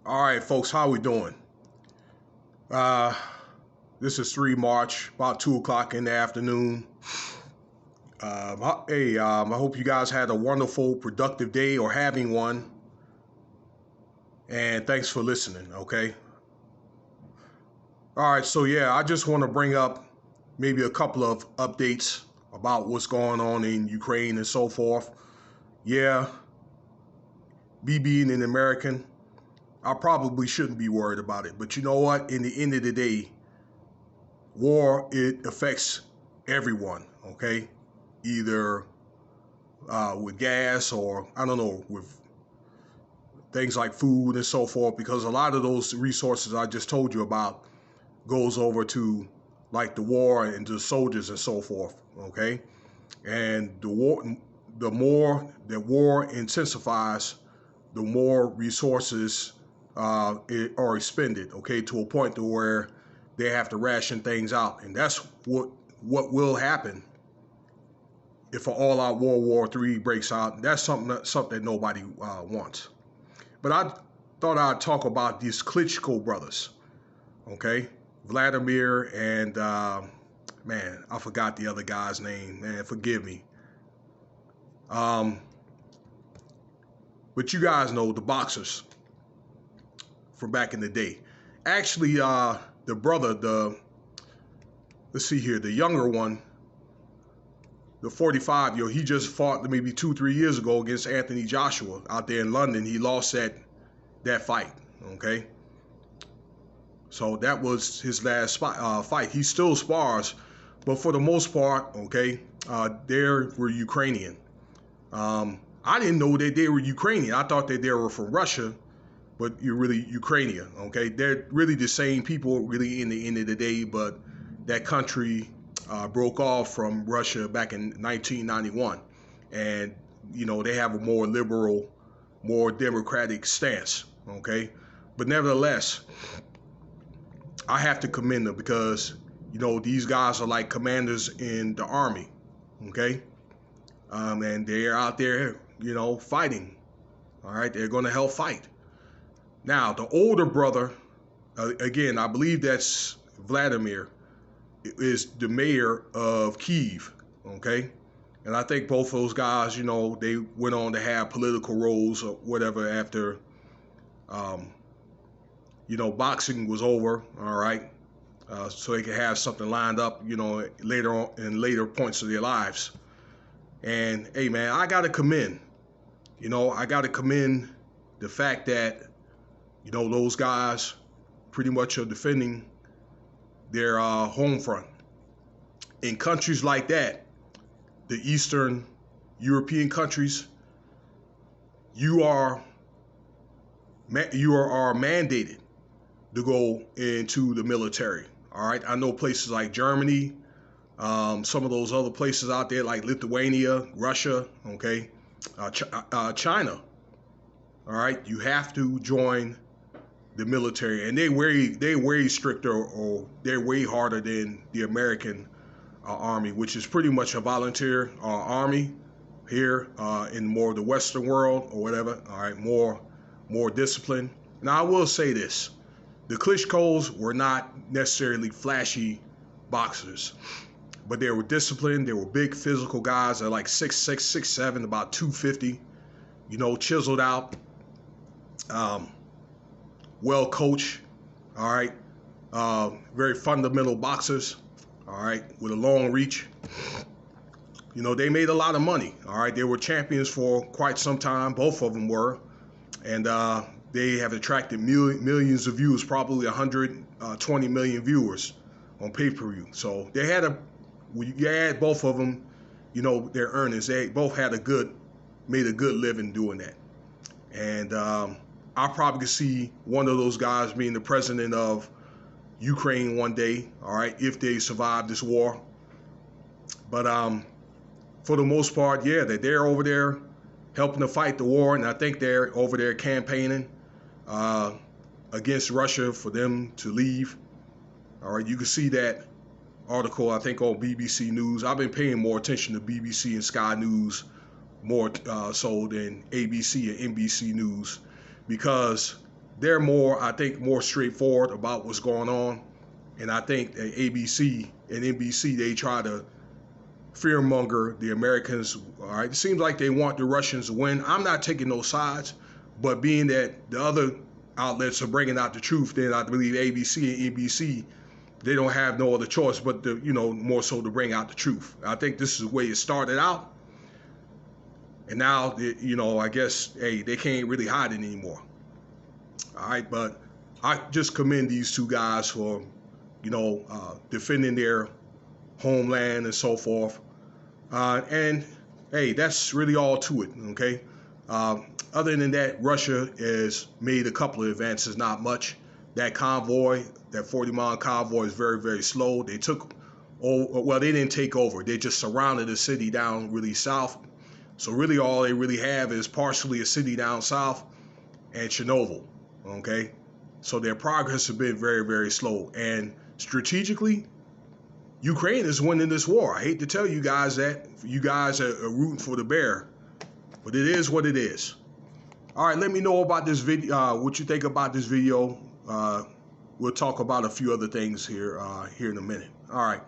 All right, folks, how we doing? Uh, this is 3 March, about 2 o'clock in the afternoon. I hope you guys had a wonderful, productive day or having one. And thanks for listening, okay? All right, so yeah, I just want to bring up maybe a couple of updates about what's going on in Ukraine and so forth. Yeah, me being an American, I probably shouldn't be worried about it. But you know what? In the end of the day, war, it affects everyone, okay? Either with gas or, I don't know, with things like food and so forth, because a lot of those resources I just told you about goes over to like the war and the soldiers and so forth, okay? And the more the war intensifies, the more resources are expended, okay, to a point to where they have to ration things out. And that's what will happen if an all-out World War III breaks out. That's something that nobody wants. But I thought I'd talk about these Klitcho brothers, okay? Vladimir and, man, I forgot the other guy's name. Man, forgive me. But you guys know the boxers from back in the day. Actually, the brother, let's see here, the younger one, the 45-year-old, he just fought maybe 2-3 years ago against Anthony Joshua out there in London. He lost that fight, okay? So that was his last fight. He still spars, but for the most part, okay, they were Ukrainian. I didn't know that they were Ukrainian. I thought that they were from Russia, but you're really Ukrainian, okay? They're really the same people really in the end of the day, but that country broke off from Russia back in 1991. And, you know, they have a more liberal, more democratic stance, okay? But nevertheless, I have to commend them because, you know, these guys are like commanders in the army, okay? And they're out there, you know, fighting, all right? They're going to help fight. Now, the older brother, again, I believe that's Vladimir, is the mayor of Kyiv, okay? And I think both of those guys, you know, they went on to have political roles or whatever after, you know, boxing was over, all right? So they could have something lined up, you know, later on in later points of their lives. And, hey, man, I got to commend the fact that, you know, those guys pretty much are defending their home front. In countries like that, the Eastern European countries, you are mandated to go into the military. All right, I know places like Germany, some of those other places out there like Lithuania, Russia, okay, China. All right, you have to join the military, and they're way stricter, or they're way harder than the American army, which is pretty much a volunteer army here in more of the Western world or whatever. All right, more discipline. Now I will say this: the Klitschko's were not necessarily flashy boxers, but they were disciplined. They were big physical guys. They're like 6'6", 6'7", about 250. You know, chiseled out. Well coached, all right, very fundamental boxers, all right, with a long reach. You know, they made a lot of money, all right. They were champions for quite some time, both of them were, and they have attracted millions of viewers, probably 120 million viewers on pay-per-view. So they had when you add both of them, you know, their earnings, they both had made a good living doing that. And I probably could see one of those guys being the president of Ukraine one day, all right, if they survive this war. But for the most part, yeah, they're over there helping to fight the war, and I think they're over there campaigning against Russia for them to leave. All right, you can see that article, I think, on BBC News. I've been paying more attention to BBC and Sky News more so than ABC and NBC News, because they're more, I think, more straightforward about what's going on. And I think that ABC and NBC, they try to fearmonger the Americans. All right, it seems like they want the Russians to win. I'm not taking those sides, but being that the other outlets are bringing out the truth, then I believe ABC and NBC, they don't have no other choice but to, more so to bring out the truth. I think this is the way it started out, and now, I guess, hey, they can't really hide it anymore. All right, but I just commend these two guys for, defending their homeland and so forth. And hey, that's really all to it, okay? Other than that, Russia has made a couple of advances, not much. That convoy, that 40-mile convoy, is very, very slow. They they didn't take over. They just surrounded the city down really south. So really all they really have is partially a city down south and Chernobyl, okay? So their progress has been very, very slow. And strategically, Ukraine is winning this war. I hate to tell you guys that. You guys are rooting for the bear, but it is what it is. All right, let me know about this video, what you think about this video. We'll talk about a few other things here in a minute. All right.